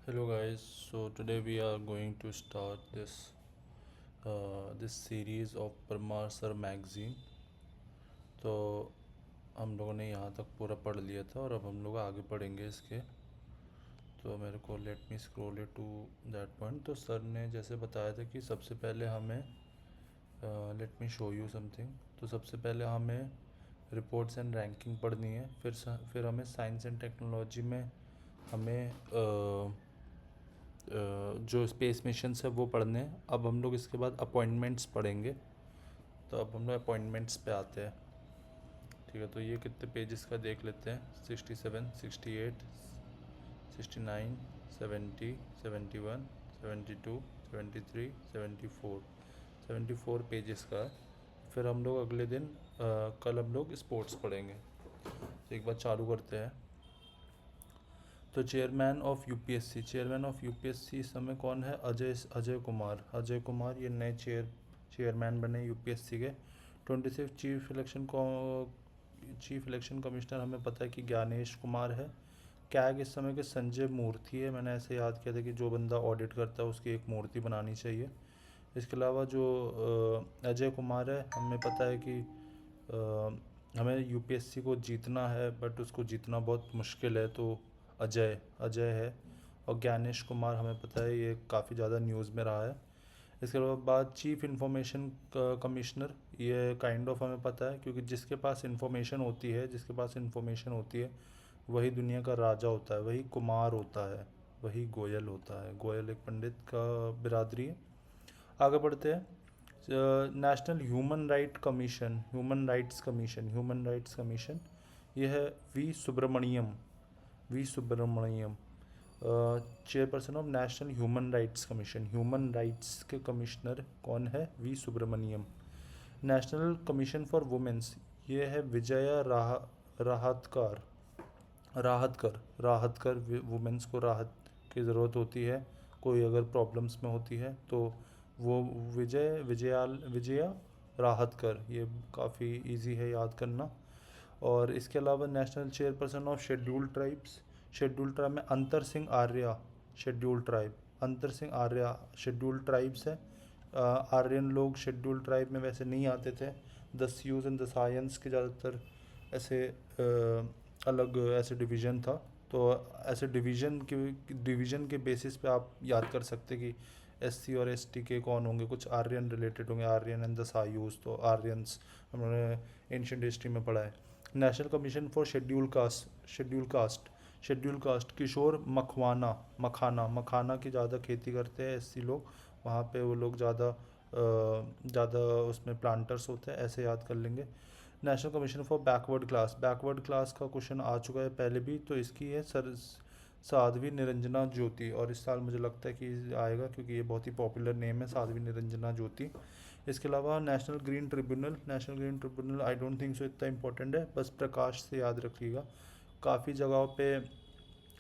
Hello guys, so today we are going to start this series of Parmar Sir magazine. तो हम लोगों ने यहाँ तक पूरा पढ़ लिया था और अब हम लोग आगे पढ़ेंगे इसके। तो मेरे को let me scroll it to that point. तो सर ने जैसे बताया था कि सबसे पहले हमें let me show you something. तो सबसे पहले हमें रिपोर्ट्स एंड रैंकिंग पढ़नी है, फिर हमें साइंस एंड टेक्नोलॉजी में हमें जो स्पेस मिशंस है वो पढ़ने हैं। अब हम लोग इसके बाद अपॉइंटमेंट्स पढ़ेंगे। तो अब हम लोग अपॉइंटमेंट्स पे आते हैं। ठीक है, तो ये कितने पेजेस का देख लेते हैं। 67, 68, 69, 70, 71, 72, 73, 74, 74 पेजेस का है। फिर हम लोग अगले दिन कल हम लोग स्पोर्ट्स पढ़ेंगे। तो एक बार चालू करते हैं। तो चेयरमैन ऑफ यूपीएससी इस समय कौन है? अजय कुमार ये नए चेयरमैन बने यूपीएससी के। 26 चीफ इलेक्शन कमिश्नर हमें पता है कि ज्ञानेश कुमार है। कैग इस समय के संजय मूर्ति है। मैंने ऐसे याद किया था कि जो बंदा ऑडिट करता है उसकी एक मूर्ति बनानी चाहिए। इसके अलावा जो अजय कुमार है, हमें पता है कि हमें यूपीएससी को जीतना है, बट उसको जीतना बहुत मुश्किल है, तो अजय है। और ज्ञानेश कुमार हमें पता है ये काफ़ी ज़्यादा न्यूज़ में रहा है। इसके बाद चीफ इंफॉर्मेशन कमिश्नर, ये काइंड ऑफ हमें पता है, क्योंकि जिसके पास इंफॉर्मेशन होती है वही दुनिया का राजा होता है, वही कुमार होता है, वही गोयल होता है। गोयल एक पंडित का बिरादरी है। आगे बढ़ते हैं। नेशनल ह्यूमन राइट्स कमीशन ये है V Subramanyam chairperson of national human rights के कमिश्नर कौन है? V Subramanyam. National commission for womens ये है विजया राहतकर राहतकर वुमेंस को राहत की ज़रूरत होती है, कोई अगर प्रॉब्लम्स में होती है तो वो विजया राहतकर, ये काफ़ी इजी है याद करना। और इसके अलावा national chairperson of scheduled tribe में अंतर सिंह आर्या शेड्यूल्ड ट्राइब्स है। आर्यन लोग शेड्यूल्ड ट्राइब में वैसे नहीं आते थे। The sues and the science के ज़्यादातर ऐसे अलग ऐसे डिवीज़न था। तो ऐसे डिवीज़न के बेसिस पे आप याद कर सकते कि एससी और एसटी के कौन होंगे, कुछ आर्यन रिलेटेड होंगे, आर्यन एंड द सायूज। तो आर्यंस हमने एंशियंट हिस्ट्री में पढ़ा है। National commission for schedule caste किशोर मखाना की ज़्यादा खेती करते हैं एससी लोग, वहाँ पे वो लोग ज़्यादा उसमें प्लांटर्स होते हैं, ऐसे याद कर लेंगे। National commission for backward class का क्वेश्चन आ चुका है पहले भी, तो इसकी है साध्वी निरंजना ज्योति, और इस साल मुझे लगता है कि आएगा क्योंकि ये बहुत ही पॉपुलर नेम है, साध्वी निरंजना ज्योति। इसके अलावा national green tribunal I don't think सो इतना इंपॉर्टेंट है, बस प्रकाश से याद रखिएगा। काफ़ी जगहों पे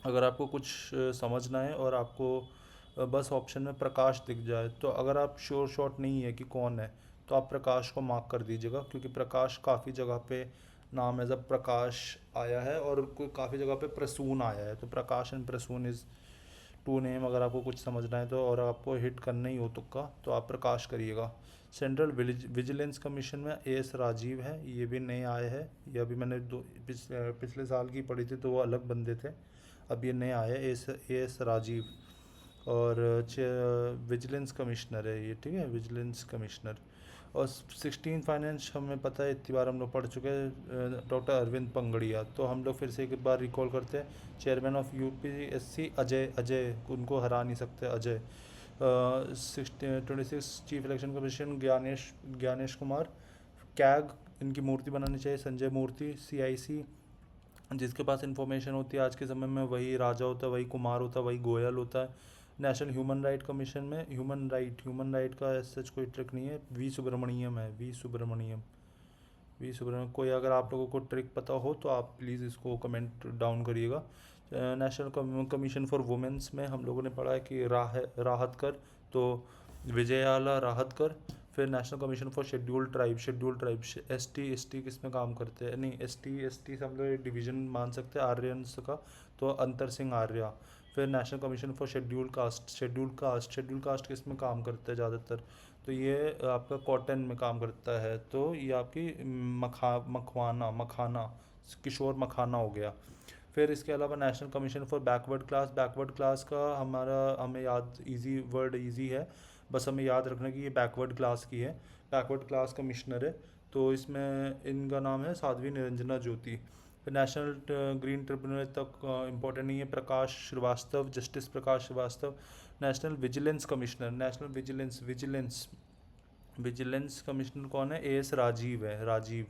अगर आपको कुछ समझना है और आपको बस ऑप्शन में प्रकाश दिख जाए, तो अगर आप श्योर शॉट नहीं है कि कौन है, तो आप प्रकाश को मार्क कर दीजिएगा, क्योंकि प्रकाश काफ़ी जगह पे नाम एज अ प्रकाश आया है और काफ़ी जगह पे प्रसून आया है। तो Prakash and Prasoon is two name. अगर आपको कुछ समझना है तो, और आपको हिट करना ही हो तुक्का, तो आप प्रकाश करिएगा। सेंट्रल विजिलेंस कमीशन में एएस राजीव है, ये भी नए आए हैं। ये अभी मैंने पिछले साल की पढ़ी थी तो वो अलग बंदे थे, अब ये नए आए एएस राजीव। और विजिलेंस कमिश्नर है ये, ठीक है, विजिलेंस कमिश्नर। और 16 फाइनेंस हमें पता है, इतनी बार हम लोग पढ़ चुके हैं, डॉक्टर अरविंद पंगड़िया। तो हम लोग फिर से एक बार रिकॉल करते हैं। चेयरमैन ऑफ यूपीएससी अजय, उनको हरा नहीं सकते Ajay. 26 chief election commission Gyanesh Kumar. CAG इनकी मूर्ति बनानी चाहिए, संजय मूर्ति। सीआईसी जिसके पास इंफॉर्मेशन होती है आज के समय में वही राजा होता है, वही कुमार होता है, वही गोयल होता है। नेशनल ह्यूमन राइट कमीशन में ह्यूमन राइट का सच कोई ट्रिक नहीं है, वी सुब्रमण्यम। कोई अगर आप लोगों को ट्रिक पता हो तो आप प्लीज़ इसको कमेंट डाउन करिएगा। नेशनल कमीशन फॉर वुमेंस में हम लोगों ने पढ़ा है कि राहत कर, तो विजयाला राहत कर। फिर national commission for scheduled tribe ST किस में काम करते हैं? नहीं, एसटी से हम लोग डिवीज़न मान सकते हैं आर्यंस का, तो अंतर सिंह आर्या। फिर national commission for schedule cast किस में काम करता है ज़्यादातर, तो ये आपका कॉटन में काम करता है, तो ये आपकी मखाना किशोर मखाना हो गया। फिर इसके अलावा national commission for backward class का हमें याद, इजी वर्ड इजी है, बस हमें याद रखना कि ये बैकवर्ड क्लास की है, बैकवर्ड क्लास कमिश्नर है, तो इसमें इनका नाम है साध्वी निरंजना ज्योति। फिर नेशनल ग्रीन ट्रिब्यूनल तक इम्पोर्टेंट नहीं है, जस्टिस प्रकाश श्रीवास्तव। नेशनल विजिलेंस कमिश्नर कौन है, एएस राजीव है, राजीव,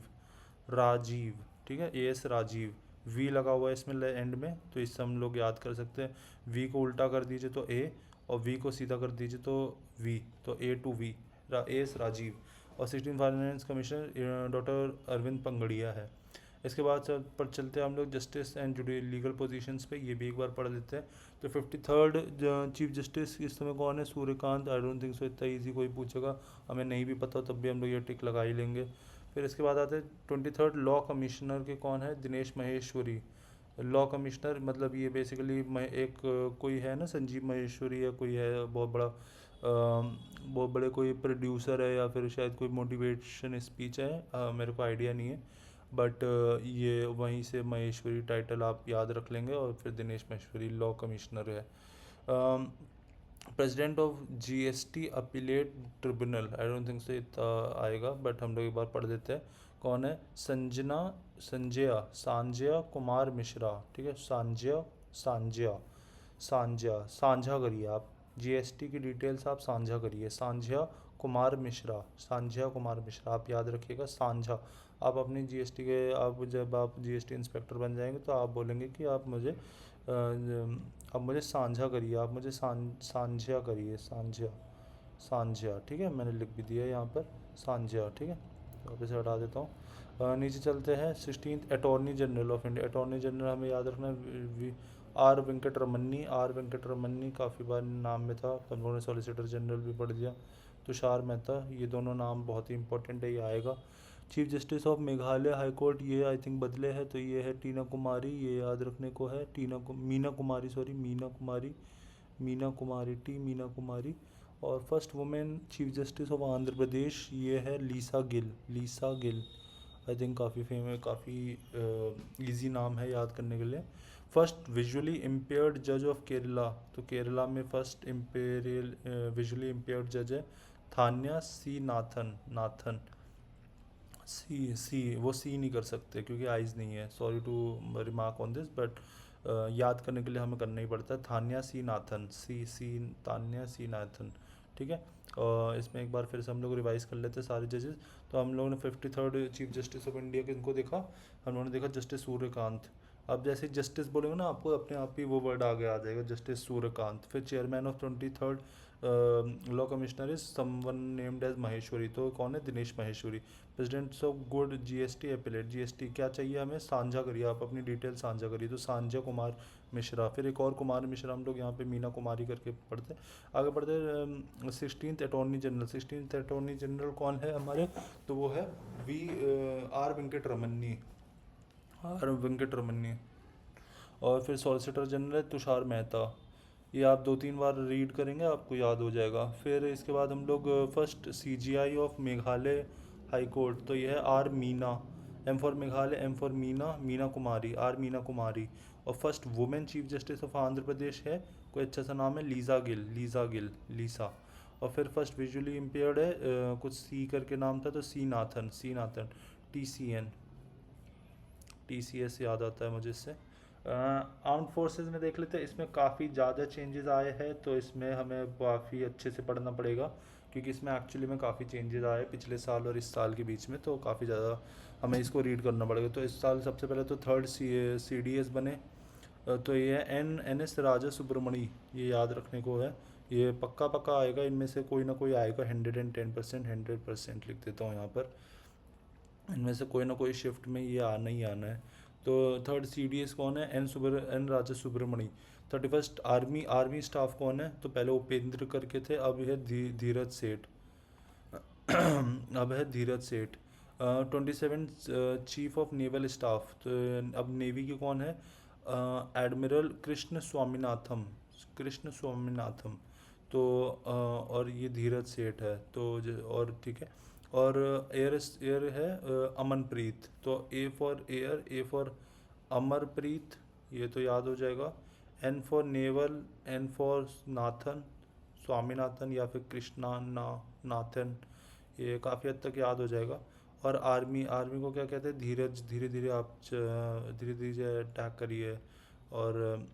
ठीक है, एएस राजीव। वी लगा हुआ है इसमें एंड में, तो इससे हम लोग याद कर सकते हैं, वी को उल्टा कर दीजिए तो ए, और वी को सीधा कर दीजिए तो वी, तो ए टू वी, एएस राजीव। और 16 फाइनेंस कमिश्नर डॉक्टर अरविंद पंगड़िया है। इसके बाद पर चलते हैं हम लोग जस्टिस एंड लीगल पोजीशंस पे, ये भी एक बार पढ़ लेते हैं। तो 53rd चीफ जस्टिस इस समय कौन है, सूर्यकांत। आई डोंट थिंक सो इतना ईजी कोई पूछेगा, हमें नहीं भी पता तब भी हम लोग ये टिक लगा ही लेंगे। फिर इसके बाद आते हैं 23rd लॉ कमिश्नर के कौन है, दिनेश महेश्वरी। लॉ कमिश्नर मतलब ये बेसिकली एक कोई है ना, संजीव महेश्वरी या कोई है बहुत बड़ा, बहुत बड़े कोई प्रोड्यूसर है, या फिर शायद कोई मोटिवेशन स्पीच है, मेरे को आइडिया नहीं है, बट ये वहीं से महेश्वरी टाइटल आप याद रख लेंगे, और फिर दिनेश महेश्वरी लॉ कमिश्नर है। President of GST appellate tribunal, I don't think से इतना आएगा, बट हम लोग एक बार पढ़ देते हैं, कौन है, सांजया कुमार मिश्रा, ठीक है, साझा करिए आप, जीएसटी की डिटेल्स आप साझा करिए, सांझा कुमार मिश्रा आप याद रखिएगा, सांझा। आप अपनी जीएसटी के, आप जब आप जीएसटी इंस्पेक्टर बन जाएंगे तो आप बोलेंगे कि आप मुझे सांझा करिए, आप मुझे सांझा करिए, सांझा, ठीक है, मैंने लिख भी दिया है यहाँ पर, सांझा, ठीक है, तो अब इसे हटा देता हूँ। नीचे चलते हैं, 16th attorney general of India. Attorney general हमें याद रखना है, आर वेंकट रमन्नी काफ़ी बार नाम में था, तो हम लोगों ने सॉलिसिटर जनरल भी पढ़ दिया, तुषार मेहता, ये दोनों नाम बहुत ही इंपॉर्टेंट है, ये आएगा। Chief justice of Meghalaya high court, ये आई थिंक बदले है, तो ये है टीना कुमारी, ये याद रखने को है, मीना कुमारी। और first women chief justice of Andhra Pradesh, ये है लीसा गिल। आई थिंक काफ़ी इजी नाम है याद करने के लिए। फर्स्ट विजुअली इम्पेयर्ड जज ऑफ केरला, तो केरला में फर्स्ट विजुअली इम्पेयर्ड जज है थान्या सी नाथन। वो सी नहीं कर सकते क्योंकि आइज़ नहीं है, sorry to remark on this, but याद करने के लिए हमें करना ही पड़ता है, तान्या सी नाथन, ठीक है। और इसमें एक बार फिर से हम लोग रिवाइज कर लेते हैं सारे जजेस। तो हम लोगों ने 53rd chief justice of India किनको देखा, हम लोगों ने देखा जस्टिस सूर्यकांत। अब जैसे जस्टिस बोलेंगे ना, आपको अपने आप ही वो वर्ड आगे आ जाएगा, जस्टिस सूर्यकांत। फिर chairman of 23rd law commissioner is someone named as Maheshwari, तो कौन है, Dinesh Maheshwari. Presidents of good GST appellate, GST क्या चाहिए हमें, साझा करिए, आप अपनी डिटेल साझा करिए, तो सांझा कुमार मिश्रा। फिर एक और कुमार मिश्रा, हम लोग यहाँ पे मीना कुमारी करके पढ़ते हैं। आगे बढ़ते 16th अटॉर्नी जनरल कौन है हमारे, तो वो है आर वेंकट रमन्नी। और फिर सॉलिसिटर जनरल तुषार मेहता, ये आप 2-3 बार रीड करेंगे आपको याद हो जाएगा। फिर इसके बाद हम लोग first CGI of Meghalaya high court, तो ये है R Meena, M for Meghalaya, M for Meena Kumari, R Meena Kumari. और first women chief justice of Andhra Pradesh है, कोई अच्छा सा नाम है, लीसा। और फिर फर्स्ट विजुअली इम्पेयर्ड है, कुछ सी करके नाम था, तो सी नाथन, TCS याद आता है मुझे इससे। आर्म्ड फोर्सेस में देख लेते हैं, इसमें काफ़ी ज़्यादा चेंजेस आए हैं, तो इसमें हमें काफ़ी अच्छे से पढ़ना पड़ेगा, क्योंकि इसमें एक्चुअली में काफ़ी चेंजेस आए पिछले साल और इस साल के बीच में, तो काफ़ी ज़्यादा हमें इसको रीड करना पड़ेगा। तो इस साल सबसे पहले तो 3rd CDS बने, तो ये है NS राजा सुब्रमणी, ये याद रखने को है, ये पक्का आएगा, इनमें से कोई ना कोई आएगा, 110% लिख देता हूँ यहाँ पर, इनमें से कोई ना कोई शिफ्ट में ये आना ही आना है। तो 3rd CDS कौन है, एन राजा सुब्रमणी। 31st आर्मी स्टाफ कौन है, तो पहले उपेंद्र करके थे, अब है धीरज सेठ। 27 चीफ ऑफ नेवल स्टाफ, तो अब नेवी के कौन है, एडमिरल कृष्ण स्वामीनाथन, कृष्ण स्वामीनाथन। तो और ये धीरज सेठ है तो और ठीक है। और एयर एयर है अमनप्रीत। तो A for air, A for Amarpreet, ये तो याद हो जाएगा। N for naval, N for Nathan, Swaminathan या फिर कृष्णा नाथन, ये काफ़ी हद तक याद हो जाएगा। और आर्मी, आर्मी को क्या कहते हैं? धीरज, धीरे धीरे आप धीरे धीरे अटैक करिए। और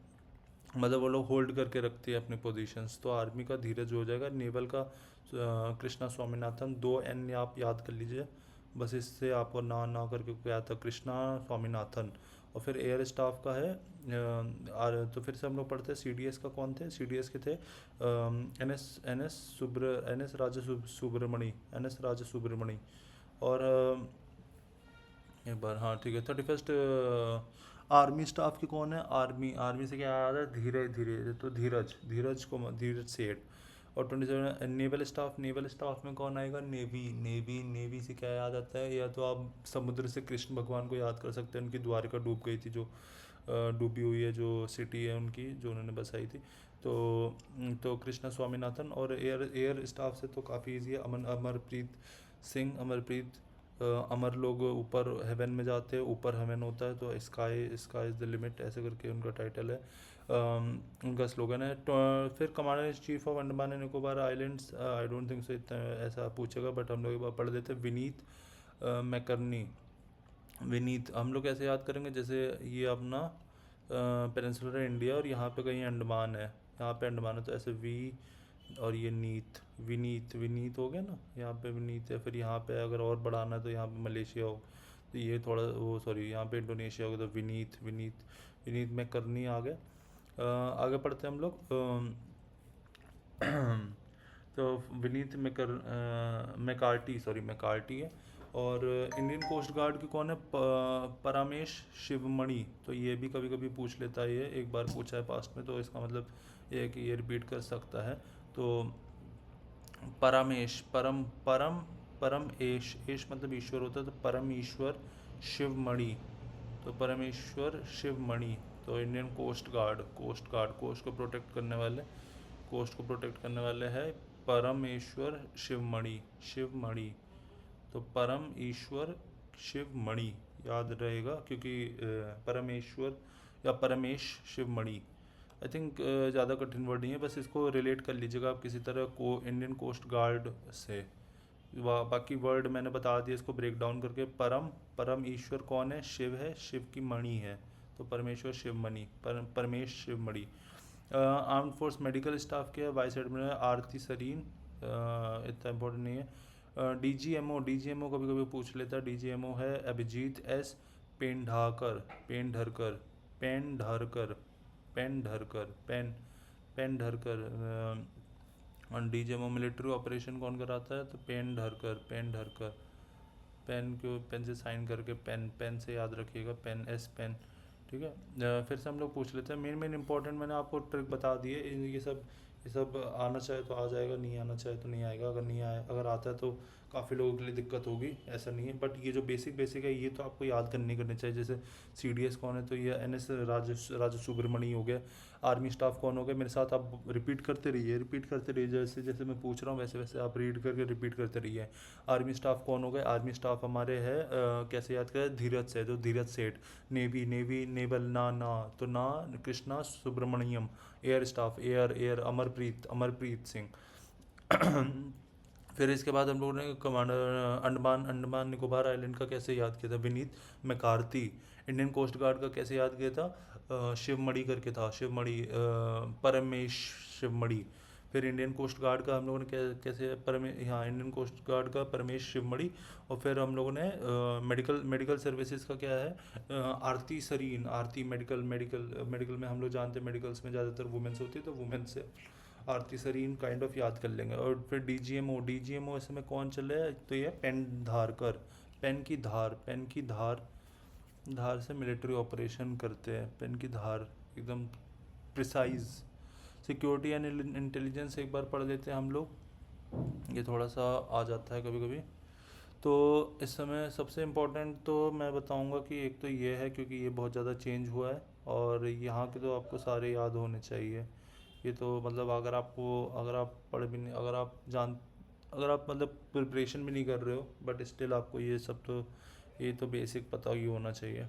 मतलब वो लोग होल्ड करके रखते हैं अपनी पोजीशंस, तो आर्मी का धीरज हो जाएगा। नेवल का कृष्णा स्वामीनाथन, 2 N आप याद कर लीजिए बस, इससे आपको ना ना करके क्या आता, कृष्णा स्वामीनाथन। और फिर एयर स्टाफ का है तो फिर से हम लोग पढ़ते हैं CDS का कौन थे? CDS के थे एन एस राजा सुब्रमणी, NS राजा सुब्रमणी। और एक बार, हाँ ठीक है, 31st आर्मी स्टाफ के कौन है? आर्मी, आर्मी से क्या याद है? धीरे धीरे, तो धीरज, धीरज को धीरज सेठ। और 27 नेवल स्टाफ, नेवल स्टाफ में कौन आएगा? नेवी, नेवी, नेवी से क्या याद आता है? या तो आप समुद्र से कृष्ण भगवान को याद कर सकते हैं, उनकी द्वारिका डूब गई थी, जो डूबी हुई है जो सिटी है उनकी, जो उन्होंने बसाई थी। तो कृष्णा स्वामीनाथन। और एयर, एयर स्टाफ से तो काफ़ी ईजी है, अमरप्रीत सिंह, अमरप्रीत। अमर लोग ऊपर हेवन में जाते हैं, ऊपर हेवन होता है, तो sky, sky is the limit, ऐसे करके उनका टाइटल है। उनका स्लोगन है। फिर commander in chief of Andaman and Nicobar islands, I don't think सो इतना ऐसा पूछेगा, बट हम लोग एक बार पढ़ देते हैं। विनीत मैकर्नी। विनीत हम लोग कैसे याद करेंगे? जैसे ये अपना पेनिनसुलर इंडिया और यहाँ पे कहीं अंडमान है, यहाँ पे अंडमान है, तो ऐसे वी और ये नीत, विनीत, विनीत हो गया ना, यहाँ पे विनीत है। फिर यहाँ पे अगर और बढ़ाना है तो यहाँ पे मलेशिया हो, तो ये थोड़ा वो, सॉरी, यहाँ पे इंडोनेशिया होगा, तो विनीत, विनीत, विनीत में करनी आ गया। आगे पढ़ते हैं हम लोग। तो विनीत मैकार्टी, सॉरी मैकार्टी है। और इंडियन कोस्ट गार्ड की कौन है? परामेश शिवमणि। तो ये भी कभी कभी पूछ लेता है, ये एक बार पूछा है पास्ट में, तो इसका मतलब ये है कि ये रिपीट कर सकता है। तो परमेश, परम, परम, परम एश, एश मतलब ईश्वर होता है, तो परम ईश्वर शिवमणि, तो परमेश्वर शिवमणि। तो Indian coast guard, coast guard, coast को प्रोटेक्ट करने वाले, कोस्ट को प्रोटेक्ट करने वाले हैं परमेश्वर शिवमणि, शिवमणि। तो परम ईश्वर शिवमणि याद रहेगा, क्योंकि परमेश्वर या परमेश शिवमणि, आई थिंक ज़्यादा कठिन वर्ड नहीं है, बस इसको रिलेट कर लीजिएगा आप किसी तरह को इंडियन कोस्ट गार्ड से। बाकी वर्ड मैंने बता दिया इसको ब्रेक डाउन करके। परम, परम ईश्वर कौन है? शिव है, शिव की मणि है, तो Parameshwar Sivamani, Paramesh Sivamani. Armed force medical staff के वाइस एडमिरल आरती सरीन, इतना इम्पोर्टेंट नहीं है। DGMO, DGMO कभी कभी पूछ लेता है, DGMO है अभिजीत एस पेंढाकर, पेंढरकर, पेंढरकर, पेंढरकर, पेंढरकर। और DGMO मिलिट्री ऑपरेशन कौन कराता है? तो पेंढरकर, पेंढरकर। पेन को पेन से साइन करके, पेन, पेन से याद रखिएगा, पेन, एस पेन, ठीक है। फिर से हम लोग पूछ लेते हैं मेन इंपॉर्टेंट, मैंने आपको ट्रिक बता दी है। ये सब आना चाहे तो आ जाएगा, नहीं आना चाहे तो नहीं आएगा। अगर नहीं आए, अगर आता है तो काफ़ी लोगों के लिए दिक्कत होगी, ऐसा नहीं है। बट ये जो बेसिक बेसिक है ये तो आपको याद करनी चाहिए। जैसे CDS कौन है? तो ये NS राजा सुब्रमणी हो गया। आर्मी स्टाफ कौन हो गया? मेरे साथ आप रिपीट करते रहिए, रिपीट करते रहिए, जैसे जैसे मैं पूछ रहा हूँ वैसे वैसे आप रीड करके रिपीट करते रहिए। आर्मी स्टाफ कौन हो गए? आर्मी स्टाफ हमारे है कैसे याद करें? धीरज से, तो धीरज सेठ। नेवी, नेवी, नेवल, ना, तो ना Krishna Subramanyam. Air staff, air, air Amarpreet, Amarpreet Singh. फिर इसके बाद हम लोगों ने कमांडर अंडमान, अंडमान निकोबार आइलैंड का कैसे याद किया था? Vineet McCarthy. Indian coast guard का कैसे याद किया था? शिवमणि करके था, शिवमणि, परमेश शिवमणि। फिर इंडियन कोस्ट गार्ड का हम लोगों ने कैसे हाँ, इंडियन कोस्ट गार्ड का परमेश शिवमणि। और फिर हम लोगों ने मेडिकल सर्विसेज का क्या है? आरती सरीन, आरती मेडिकल, मेडिकल में हम लोग जानते हैं मेडिकल्स में ज़्यादातर वुमेन्स होती है, तो वुमेन्स से आरती सरीन काइंड ऑफ याद कर लेंगे। और फिर DGMO, DGMO इसमें कौन चले? तो ये पेन धारकर, पेन की धार, पेन की धार, धार से मिलिट्री ऑपरेशन करते हैं, पेन की धार एकदम प्रिसाइज। सिक्योरिटी एंड इंटेलिजेंस एक बार पढ़ लेते हैं हम लोग, ये थोड़ा सा आ जाता है कभी कभी। तो इस समय सबसे इम्पोर्टेंट तो मैं बताऊंगा कि एक तो ये है, क्योंकि ये बहुत ज़्यादा चेंज हुआ है, और यहाँ के तो आपको सारे याद होने चाहिए। ये तो मतलब अगर आप पढ़ भी नहीं, अगर आप मतलब प्रिपरेशन भी नहीं कर रहे हो, बट स्टिल आपको ये तो बेसिक पता ही होना चाहिए।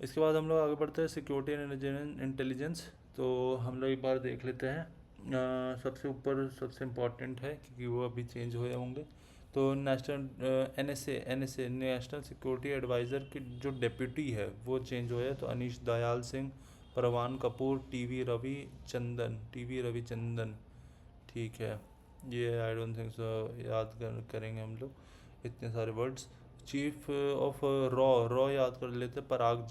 इसके बाद हम लोग आगे बढ़ते हैं सिक्योरिटी एंड इंटेलिजेंस। तो हम लोग एक बार देख लेते हैं। सबसे ऊपर सबसे इम्पोर्टेंट है क्योंकि वो अभी चेंज हुए होंगे। तो national NSA national security adviser के जो डिप्यूटी है वो चेंज हुए हैं। तो अनीश दयाल सिंह, परवान कपूर, टीवी रविचंदन। ठीक है, ये आई डोंट थिंक सो करेंगे हम लोग इतने सारे वर्ड्स। चीफ ऑफ रॉ याद कर लेते, पराग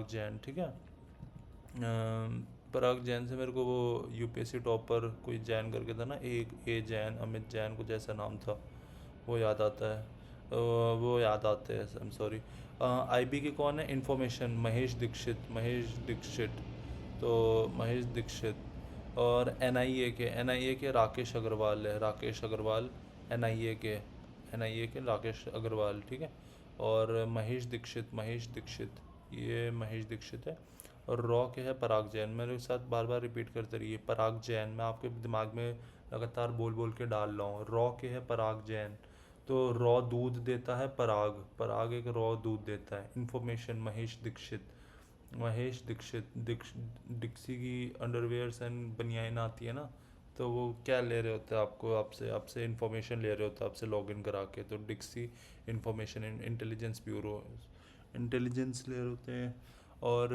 जैन। ठीक है। पराग जैन से मेरे को वो यूपीएससी टॉपर कोई जैन करके था ना, एक ए जैन, अमित जैन कुछ ऐसा नाम था, वो याद आता है। वो याद आते हैं, आई एम सॉरी। आईबी के कौन है, इन्फॉर्मेशन, तो महेश दीक्षित। और एनआईए के राकेश अग्रवाल है, एनआईए के राकेश अग्रवाल। ठीक है। और महेश दीक्षित, ये महेश दीक्षित है। और रॉ के है पराग जैन। मेरे साथ बार बार रिपीट करते रहिए, पराग जैन, मैं आपके दिमाग में लगातार बोल बोल के डाल रहा हूँ। रॉ के है पराग जैन। तो रॉ दूध देता है पराग एक रॉ दूध देता है। इन्फॉर्मेशन डिक्सी की अंडरवेयर्स एंड बनियान आती है ना, तो वो क्या ले रहे होते हैं, आपसे इन्फॉर्मेशन ले रहे होते हैं, आपसे लॉगिन करा के। तो डिक्सी इंफॉर्मेशन इंटेलिजेंस ब्यूरो, इंटेलिजेंस ले रहे होते हैं। और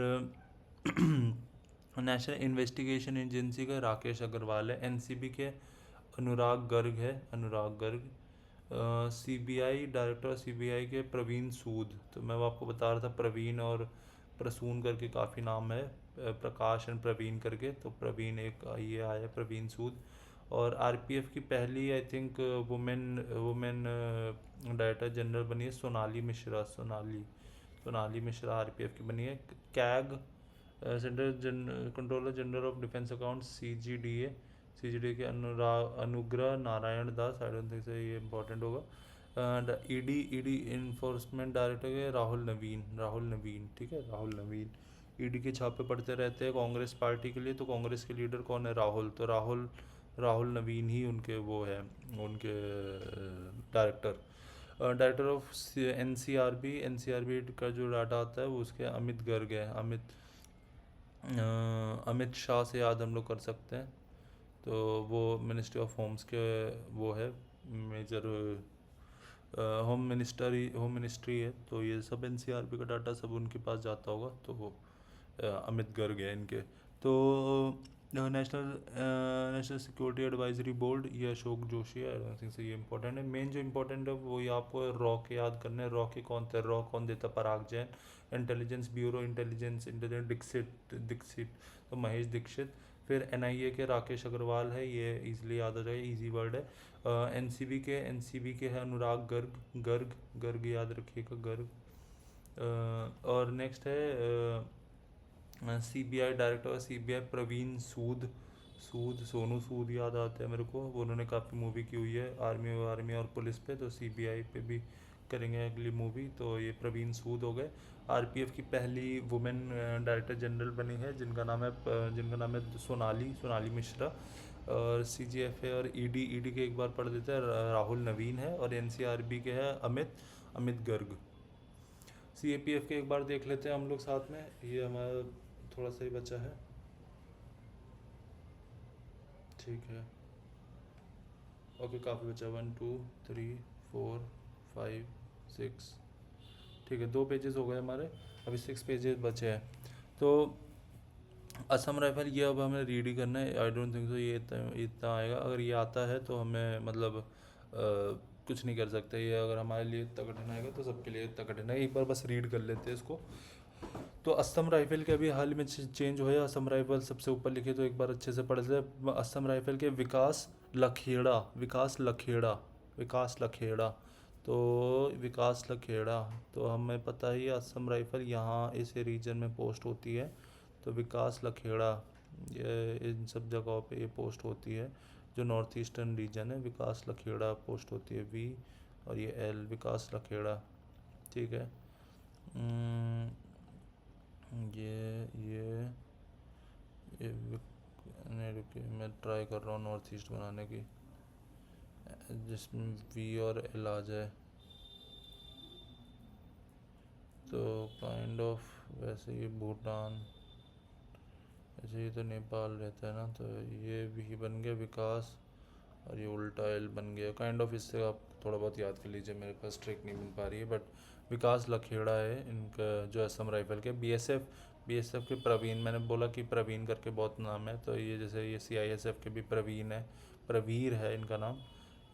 नेशनल इन्वेस्टिगेशन एजेंसी का राकेश अग्रवाल है। एनसीबी के अनुराग गर्ग। सीबीआई डायरेक्टर सीबीआई के प्रवीण सूद। तो मैं वो आपको बता रहा था, प्रवीण और प्रसून करके काफ़ी नाम है, प्रकाश एंड प्रवीण करके, तो प्रवीण एक ये आया प्रवीण सूद। और आरपीएफ की पहली I think women director general बनी है सोनाली मिश्रा आरपीएफ की बनी है। CAG central controller general of defence account CGDA के Anugrah Narayan Das. I don't think से ये इंपॉर्टेंट होगा। एंड ईडी इन्फोर्समेंट डायरेक्टर के राहुल नवीन। ठीक है, राहुल नवीन। ईडी के छापे पड़ते रहते हैं कांग्रेस पार्टी के लिए। तो कांग्रेस के लीडर कौन है, तो राहुल नवीन ही उनके वो है, उनके डायरेक्टर ऑफ एनसीआरबी का जो डाटा आता है वो उसके अमित गर्ग है। अमित शाह से याद हम लोग कर सकते हैं। तो वो मिनिस्ट्री ऑफ होम्स के वो है, मेजर होम मिनिस्ट्री है। तो ये सब एनसीआरबी का डाटा सब उनके पास जाता होगा। तो वो अमित गर्ग है इनके। तो नेशनल सिक्योरिटी एडवाइजरी बोर्ड, ये अशोक जोशी है। आई डोंट थिंक से ये इंपॉर्टेंट है। मेन जो इंपॉर्टेंट है वो ये आपको रॉ के याद करने हैं। रॉ के कौन थे, रॉ कौन देता, पराग जैन। इंटेलिजेंस दीक्षित, तो महेश दीक्षित। फिर एनआईए के राकेश अग्रवाल है, ये इजीली याद आ जाएगा, इजी वर्ड है। एनसीबी के है अनुराग गर्ग याद रखिएगा, और नेक्स्ट है CBI director CBI Praveen Sonu Sood याद आता है मेरे को, वो उन्होंने काफ़ी मूवी की हुई है आर्मी और पुलिस पे। तो सीबीआई पे भी करेंगे अगली मूवी। तो ये प्रवीण सूद हो गए। आरपीएफ की पहली वुमेन डायरेक्टर जनरल बनी है, जिनका नाम है सोनाली मिश्रा। और सीजीएफए और ईडी के एक बार पढ़ देते हैं, राहुल नवीन है। और एनसीआरबी के है अमित गर्ग। सीएपीएफ के एक बार देख लेते हैं हम लोग साथ में, ये हमारा थोड़ा सा ही बचा है। ठीक है, ओके, काफ़ी बचा, 1 2 3 4 5 6। ठीक है, 2 पेजेस हो गए हमारे, अभी 6 पेजेस बचे हैं। तो असम राइफल ये अब हमें रीड ही करना है। आई डोंट थिंक सो ये इतना आएगा। अगर ये आता है तो हमें मतलब कुछ नहीं कर सकते। ये अगर हमारे लिए इतना कठिन आएगा तो सबके लिए इतना कठिन है। एक बार बस रीड कर लेते हैं इसको। तो असम राइफल के अभी हाल में चेंज हुए, असम राइफल सबसे ऊपर लिखे, तो एक बार अच्छे से पढ़ लेते। असम राइफल के विकास लखेड़ा। तो विकास लखेड़ा, तो हमें पता ही है असम राइफल यहाँ इस रीजन में पोस्ट होती है। तो विकास लखेड़ा, ये इन सब जगहों पे ये पोस्ट होती है। जो नॉर्थ ईस्टर्न रीजन है, विकास लखेड़ा पोस्ट होती है, वी और ये एल, विकास लखेड़ा। ठीक है। ये नहीं रुकिए, मैं ट्राई कर रहा हूँ नॉर्थ ईस्ट बनाने की, जिसमें वी और एल आ जाए, तो काइंड ऑफ वैसे ये भूटान, ऐसे ये तो नेपाल रहता है ना, तो ये भी बन गया विकास, और ये उल्टा एल बन गया काइंड ऑफ। इससे आप थोड़ा बहुत याद कर लीजिए, मेरे पास ट्रिक नहीं मिल पा रही है, बट विकास लखेड़ा है इनका जो असम राइफल के। बीएसएफ के प्रवीण, मैंने बोला कि प्रवीण करके बहुत नाम है, तो ये जैसे ये सीआईएसएफ के भी प्रवीण है, प्रवीर है इनका नाम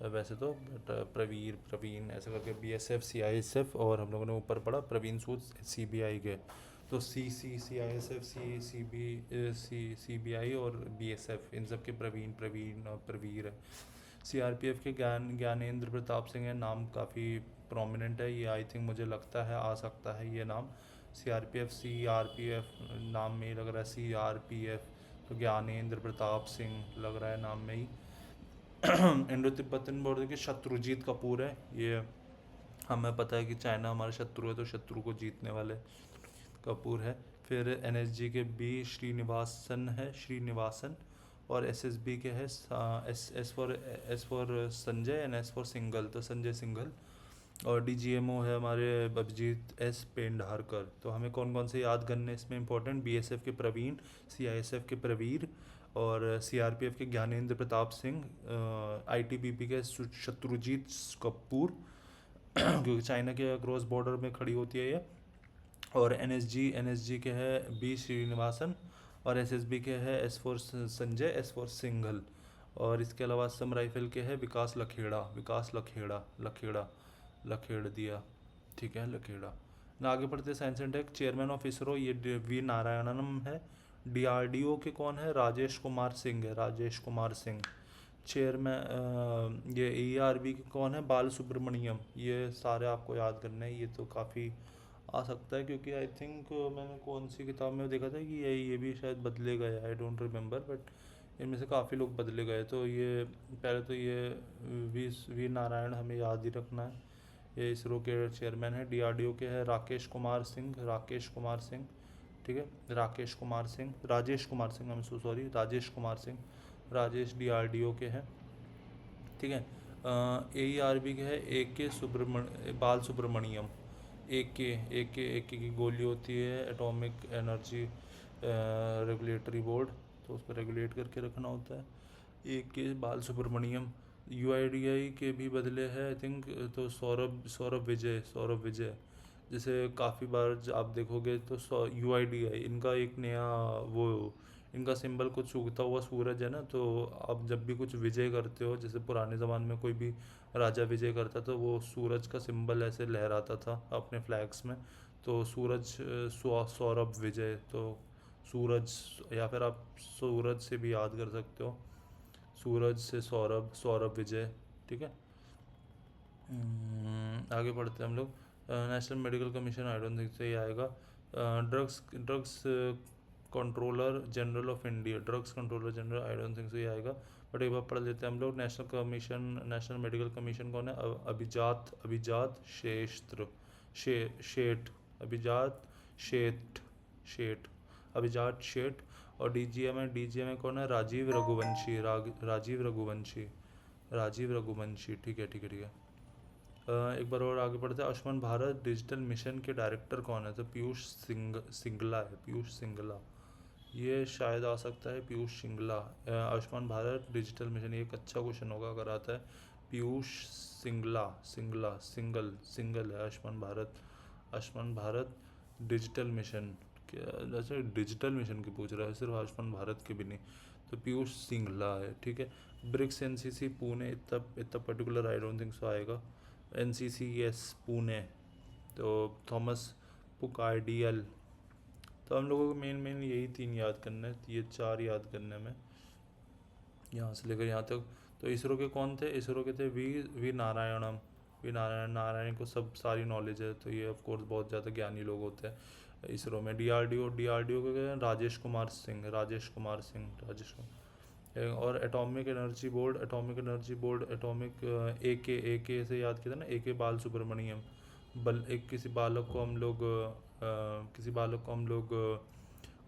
वैसे तो, बट प्रवीण ऐसे करके बीएसएफ सीआईएसएफ, और हम लोगों ने ऊपर पढ़ा प्रवीण सूद सीबीआई के, तो सीआईएसएफ सीबीआई और बीएसएफ, इन सब के प्रवीण और प्रवीर है। सीआरपीएफ के ज्ञानेंद्र प्रताप सिंह है, नाम काफ़ी प्रोमिनेंट है ये, आई थिंक मुझे लगता है आ सकता है ये नाम। सीआरपीएफ नाम में ही लग रहा है सीआरपीएफ, तो ज्ञानेंद्र प्रताप सिंह लग रहा है नाम में ही। इंडो तिब्बतन बॉर्डर के शत्रुजीत कपूर है ये, हमें पता है कि चाइना हमारा शत्रु है, तो शत्रु को जीतने वाले कपूर है। फिर एनएसजी के बी श्रीनिवासन है, श्रीनिवासन, और एसएसबी के है S for Sanjay and S for single, तो संजय सिंघल। और डीजीएमओ है हमारे अभिजीत एस पेंढारकर। तो हमें कौन कौन से याद करने इसमें इंपॉर्टेंट, बीएसएफ के प्रवीण, सीआईएसएफ के प्रवीर, और सीआरपीएफ के ज्ञानेंद्र प्रताप सिंह, आईटीबीपी के शत्रुजीत कपूर क्योंकि चाइना के क्रॉस बॉर्डर में खड़ी होती है ये, और एनएसजी के है बी श्रीनिवासन, और एसएसबी के है S for Sanjay, S for Singhal, और इसके अलावा असम राइफल के है विकास लखेड़ा, लखेड़ दिया, ठीक है लखेड़ा ना। आगे बढ़ते science and tech. Chairman of ISRO ये वी नारायणन है। डीआरडीओ के कौन है, राजेश कुमार सिंह है, राजेश कुमार सिंह। चेयरमैन ये ईआरबी के कौन है, बाल सुब्रमण्यम। ये सारे आपको याद करने हैं, ये तो काफ़ी आ सकता है, क्योंकि आई थिंक मैंने कौन सी किताब में देखा था कि ये भी शायद बदले गए, आई डोंट रिमेम्बर, बट इनमें से काफ़ी लोग बदले गए। तो ये पहले तो ये वी नारायण हमें याद ही रखना है, ये इसरो के चेयरमैन है। डीआरडीओ के है राकेश कुमार सिंह, ठीक है Rakesh Kumar Singh, Rajesh Kumar Singh, I am so sorry, Rajesh Kumar Singh, Rajesh DRDO के हैं, ठीक है। AERB के है बाल सुब्रमण्यम। ए के की गोली होती है एटॉमिक एनर्जी रेगुलेटरी बोर्ड, तो उसको रेगुलेट करके रखना होता है। बाल सुब्रमण्यम। यूआईडीआई के भी बदले हैं आई थिंक, तो सौरभ विजय जैसे काफ़ी बार आप देखोगे तो यूआईडीआई इनका एक नया वो, इनका सिंबल कुछ उगता हुआ सूरज है ना, तो आप जब भी कुछ विजय करते हो, जैसे पुराने ज़माने में कोई भी राजा विजय करता तो वो सूरज का सिंबल ऐसे लहराता था अपने फ्लैग्स में, तो सूरज सौरभ विजय, तो सूरज, या फिर आप सूरज से भी याद कर सकते हो, सूरज से सौरभ विजय, ठीक है। आगे बढ़ते हैं हम लोग। National medical commission, I don't think से ये आएगा। Drugs controller general of India, drugs controller general, I don't think से ये आएगा, बट एक बार पढ़ लेते हैं हम लोग। नेशनल मेडिकल कमीशन कौन है, अभिजात शेठ, अभिजात शेठ शेठ अभिजात शेठ। और डीजीएम है कौन है, राजीव रघुवंशी, ठीक है, एक बार और आगे बढ़ते हैं। आयुष्मान भारत डिजिटल मिशन के डायरेक्टर कौन है, तो पीयूष सिंगला, ये शायद आ सकता है पीयूष सिंगला। आयुष्मान भारत डिजिटल मिशन, ये एक अच्छा क्वेश्चन होगा अगर आता है। पीयूष सिंगल है आयुष्मान भारत डिजिटल मिशन, अच्छा डिजिटल मिशन की पूछ रहा है, सिर्फ आयुष्मान भारत के भी नहीं, तो पीयूष सिंगला है, ठीक है। ब्रिक्स एनसीसी पुणे, इतना particular I don't think so आएगा। एनसीसी यस पुणे, तो थॉमस पुकार्डियल। तो हम लोगों को मेन यही 3 याद करना है, ये 4 याद करने में, यहाँ से लेकर यहाँ तक। तो इसरो के कौन थे, इसरो के थे वी नारायणम, नारायण को सब सारी नॉलेज है, तो ये ऑफ कोर्स बहुत ज़्यादा ज्ञानी लोग होते हैं इसरो में। डीआरडीओ के क्या है, राजेश कुमार सिंह। और एटॉमिक एनर्जी बोर्ड, ए के से याद किया था ना, ए के बाल सुब्रमण्यम। एक किसी बालक को हम लोग किसी बालक को हम लोग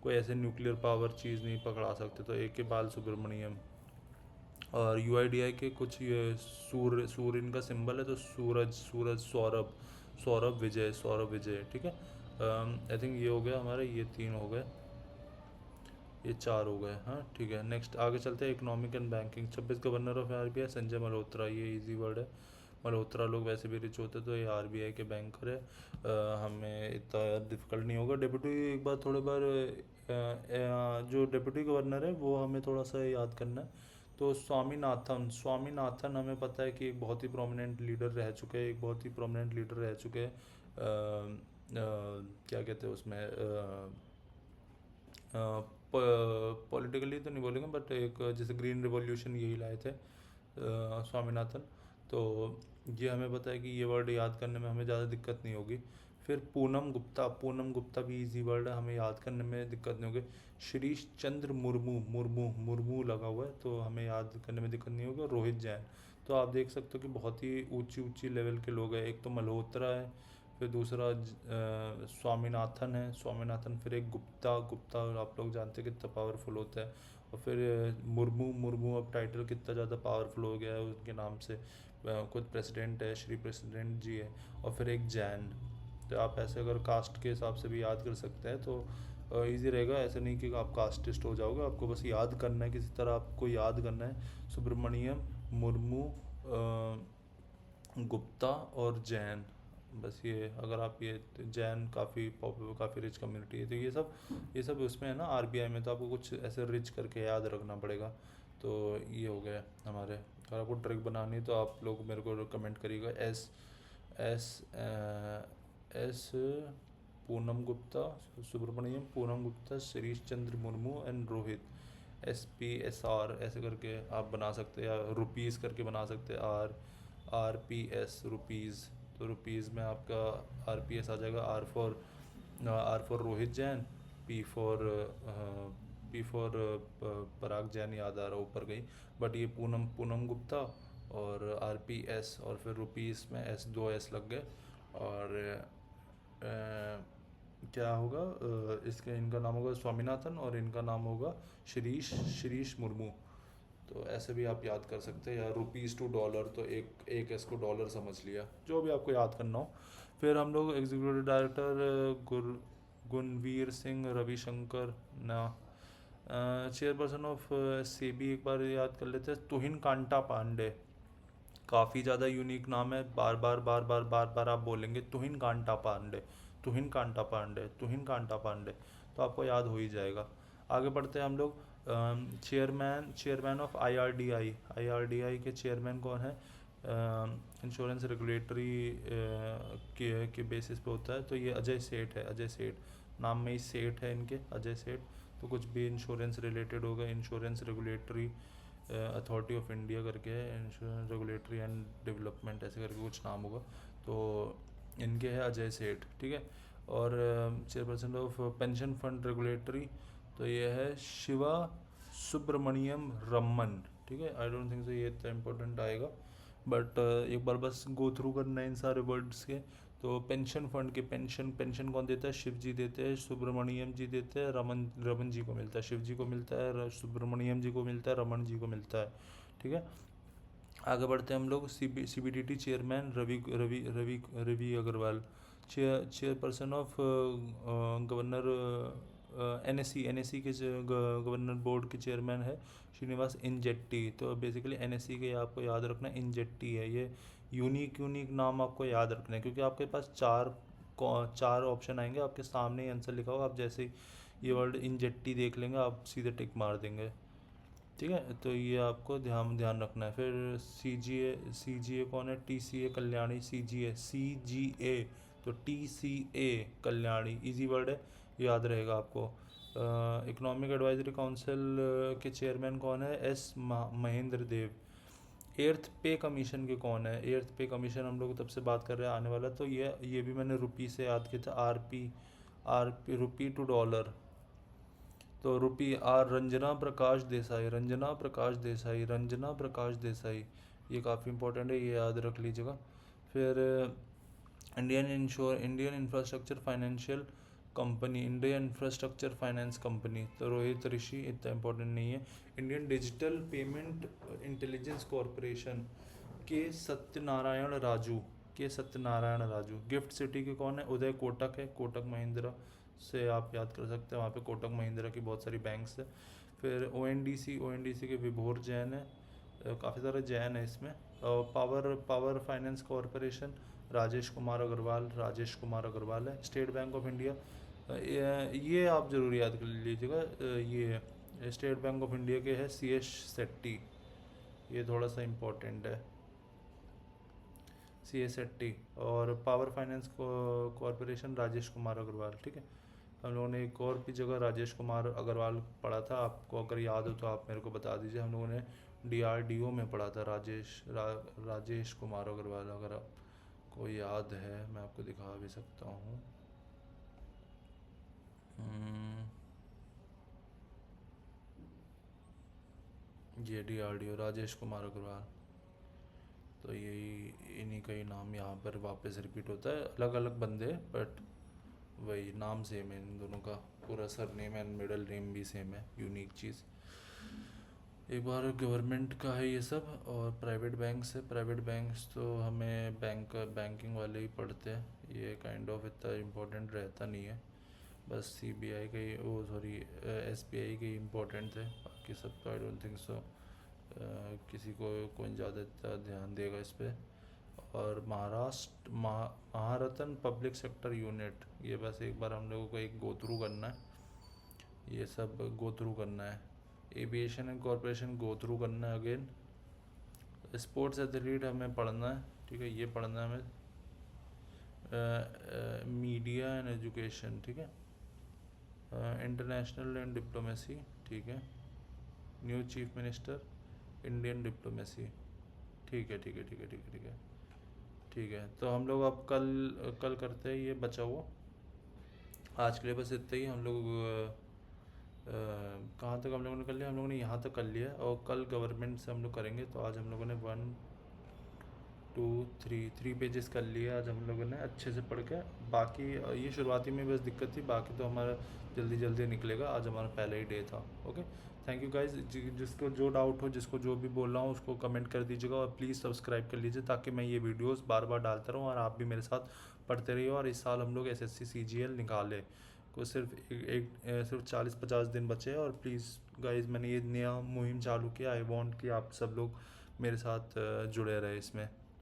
कोई ऐसे न्यूक्लियर पावर चीज़ नहीं पकड़ा सकते, तो ए के बाल सुब्रमण्यम। और यूआईडीआई के कुछ ये सूर्य इनका सिंबल है, तो सूरज सूरज सौरभ सौरभ विजय सौरभ विजय, ठीक है। आई थिंक ये हो गया हमारे, ये 3 हो गए, ये 4 हो गए, हाँ ठीक है। नेक्स्ट आगे चलते हैं, economic and banking. 26 governor of RBI Sanjay Malhotra, ये इजी वर्ड है। मल्होत्रा लोग वैसे भी रिच होते, तो ये आरबीआई के बैंकर है। हमें इतना डिफिकल्ट नहीं होगा। डिप्टी एक बार थोड़े बार जो डिप्टी गवर्नर है वो हमें थोड़ा सा याद करना है। तो स्वामीनाथन, स्वामीनाथन हमें पता है कि एक बहुत ही प्रोमिनेंट लीडर रह चुके हैं, एक बहुत ही प्रोमिनेंट लीडर रह चुके हैं। क्या कहते हैं उसमें, पॉलिटिकली तो नहीं बोलेंगे, बट एक जैसे ग्रीन रिवॉल्यूशन यही लाए थे स्वामीनाथन। तो ये हमें पता है कि ये वर्ड याद करने में हमें ज़्यादा दिक्कत नहीं होगी। फिर पूनम गुप्ता, पूनम गुप्ता भी इजी वर्ड है, हमें याद करने में दिक्कत नहीं होगी। श्रीश चंद्र मुर्मू, मुर्मू मुर्मू लगा हुआ है, तो हमें याद करने में दिक्कत नहीं होगी। और रोहित जैन, तो आप देख सकते हो कि बहुत ही ऊंची ऊंची लेवल के लोग हैं। एक तो मल्होत्रा है, फिर दूसरा स्वामीनाथन है, स्वामीनाथन, फिर एक गुप्ता, गुप्ता आप लोग जानते हैं कितना पावरफुल होता है। और फिर मुर्मू, मुर्मू अब टाइटल कितना ज़्यादा पावरफुल हो गया है उनके नाम से, खुद प्रेसिडेंट है, श्री प्रेसिडेंट जी है। और फिर एक जैन, तो आप ऐसे अगर कास्ट के हिसाब से भी याद कर सकते हैं तो ईजी रहेगा। ऐसे नहीं कि आप कास्टिस्ट हो जाओगे, आपको बस याद करना है, किसी तरह आपको याद करना है। सुब्रमण्यम, मुर्मू, गुप्ता और जैन, बस ये अगर आप ये जैन काफ़ी पॉपुलर, काफ़ी रिच कम्युनिटी है, तो ये सब उसमें है ना आरबीआई में, तो आपको कुछ ऐसे रिच करके याद रखना पड़ेगा। तो ये हो गया हमारे। अगर आपको ट्रिक बनानी है तो आप लोग मेरे को कमेंट करिएगा। S S S Poonam Gupta, Subramanyam, Poonam Gupta, Shrish Chandra Murmu and Rohit. SPSR ऐसे करके आप बना सकते हैं, या रुपीज़ करके बना सकते हैं, RPS रुपीज़। तो रुपीज़ में आपका RPS आ जाएगा। R for Rohit Jain, P for Parag Jain, याद आ रहा ऊपर गई, बट ये पूनम पूनम गुप्ता और RPS, और फिर रुपीज़ में दो S लग गए। और क्या होगा, इसके इनका नाम होगा स्वामीनाथन और इनका नाम होगा श्रीश मुर्मू। तो ऐसे भी आप याद कर सकते हैं, या ₹2 तो एक एस को डॉलर समझ लिया, जो भी आपको याद करना हो। फिर हम लोग एग्जीक्यूटिव डायरेक्टर गुणवीर सिंह रविशंकर ना, चेयरपर्सन ऑफ सेबी एक बार याद कर लेते हैं, तुहिन कांटा पांडे। काफ़ी ज़्यादा यूनिक नाम है, बार बार बार बार बार बार आप बोलेंगे तुहिन कांटा पांडे, तुहिन कांटा पांडे, तुहिन कांटा पांडे, तो आपको याद हो ही जाएगा। आगे बढ़ते हैं हम लोग। चेयरमैन ऑफ आईआरडीआई के चेयरमैन कौन है? इंश्योरेंस रेगुलेटरी के बेसिस पे होता है, तो ये अजय सेठ है। अजय सेठ, नाम में ही सेठ है इनके, अजय सेठ। तो कुछ भी इंश्योरेंस रिलेटेड होगा, insurance regulatory authority of India करके है, इंश्योरेंस रेगुलेटरी एंड डेवलपमेंट ऐसे करके कुछ नाम होगा। तो इनके है अजय सेठ, ठीक है। और chairperson of pension fund regulatory, तो ये है शिवा सुब्रमण्यम रमन, ठीक है। आई डोंट थिंक सो ये इतना इम्पोर्टेंट आएगा, बट एक बार बस गो थ्रू करना है इन सारे वर्ड्स के। तो पेंशन फंड के पेंशन कौन देता है? शिव जी देते हैं, सुब्रमण्यम जी देते हैं, रमन जी को मिलता है। शिव जी को मिलता है, सुब्रमण्यम जी को मिलता है, रमन जी को मिलता है, ठीक है। आगे बढ़ते हैं हम लोग। CBDT chairman Ravi Ravi Ravi Ravi Agarwal. Chairperson of governor NSE के गवर्नर बोर्ड के चेयरमैन है श्रीनिवास इंजेट्टी। तो बेसिकली NSE के आपको याद रखना इंजेट्टी है। ये यूनिक नाम आपको याद रखना है, क्योंकि आपके पास चार ऑप्शन आएंगे, आपके सामने ही आंसर लिखा होगा। आप जैसे ही ये वर्ड इंजेट्टी देख लेंगे, आप सीधे टिक मार देंगे, ठीक है। तो ये आपको ध्यान रखना है। फिर CGA कौन है? TCA कल्याणी, CGA, तो TCA कल्याणी, इजी वर्ड है, याद रहेगा आपको। इकोनॉमिक एडवाइजरी काउंसिल के चेयरमैन कौन है? महेंद्र देव। एर्थ पे कमीशन के कौन है? एर्थ पे कमीशन हम लोग तब से बात कर रहे हैं आने वाला, तो ये भी मैंने रुपी से याद किया था। RP रुपी टू डॉलर, तो रुपी रंजना प्रकाश देसाई, ये काफ़ी इंपॉर्टेंट है, ये याद रख लीजिएगा। फिर Indian infrastructure financial company, Indian infrastructure finance company, तो रोहित ऋषि इतना इंपॉर्टेंट नहीं है। Indian digital payment intelligence corporation के सत्यनारायण राजू। गिफ्ट सिटी के कौन है? उदय कोटक है, कोटक महिंद्रा से आप याद कर सकते हैं, वहाँ पे कोटक महिंद्रा की बहुत सारी बैंक्स है। फिर ओएनडीसी के विभोर जैन है, काफ़ी सारे जैन है इसमें। Power finance corporation Rajesh Kumar Agarwal है। स्टेट बैंक ऑफ इंडिया, ये आप ज़रूर याद कर लीजिएगा, ये स्टेट बैंक ऑफ इंडिया के है सी एस शेट्टी, ये थोड़ा सा इम्पोर्टेंट है, सी एस शेट्टी। और power finance corporation Rajesh Kumar Agarwal, ठीक है। हम लोगों ने एक और भी जगह राजेश कुमार अग्रवाल पढ़ा था, आपको अगर याद हो तो आप मेरे को बता दीजिए। हम लोगों ने DRDO में पढ़ा था राजेश कुमार अग्रवाल, अगर आपको याद है मैं आपको दिखा भी सकता हूँ। ये DRDO राजेश कुमार अग्रवाल, तो यही इन्हीं का ही नाम यहाँ पर वापस रिपीट होता है, अलग अलग बंदे बट वही नाम सेम है इन दोनों का, पूरा sir name and middle name भी सेम है, यूनिक चीज़। एक बार गवर्नमेंट का है ये सब, और प्राइवेट बैंक्स है। प्राइवेट बैंक्स तो हमें बैंकिंग वाले ही पढ़ते हैं, ये काइंड ऑफ इतना इम्पोर्टेंट रहता नहीं है, बस CBI का ही, वो सॉरी SBI के ही इम्पोर्टेंट थे, बाकी सब तो आई डोंट थिंक सो किसी को कोई ज़्यादा ध्यान देगा इस पर। और महारत्न पब्लिक सेक्टर यूनिट, ये बस एक बार हम लोगों को एक गो थ्रू करना है, ये सब गो थ्रू करना है। Aviation and corporation go through करना है अगेन। स्पोर्ट्स एथलीट हमें पढ़ना है, ठीक है, ये पढ़ना है हमें। मीडिया एंड एजुकेशन, ठीक है। इंटरनेशनल एंड डिप्लोमेसी, ठीक है। New chief minister, Indian diplomacy, ठीक है ठीक है ठीक है ठीक है ठीक है ठीक है। तो हम लोग अब कल करते हैं ये बचा हुआ, आज के लिए बस इतना ही। हम लोग कहाँ तक हम लोगों ने कर लिया? हम लोगों ने यहाँ तक कर लिया, और कल गवर्नमेंट से हम लोग करेंगे। तो आज हम लोगों ने 1 2 3 पेजेस कर लिए आज हम लोगों ने अच्छे से पढ़ के। बाकी ये शुरुआती में बस दिक्कत थी, बाकी तो हमारा जल्दी जल्दी निकलेगा। आज हमारा पहला ही डे था। Okay, thank you guys. जिसको जो डाउट हो, जिसको जो भी बोल रहा हूँ उसको कमेंट कर दीजिएगा, और प्लीज़ सब्सक्राइब कर लीजिए ताकि मैं ये वीडियोस बार बार डालता रहूँ और आप भी मेरे साथ पढ़ते रहिए। और इस साल हम लोग SSC CGL निकाले, को सिर्फ 40-50 दिन बचे हैं। और प्लीज़ गाइज, मैंने ये नया मुहिम चालू किया, आई वांट कि आप सब लोग मेरे साथ जुड़े रहे इसमें।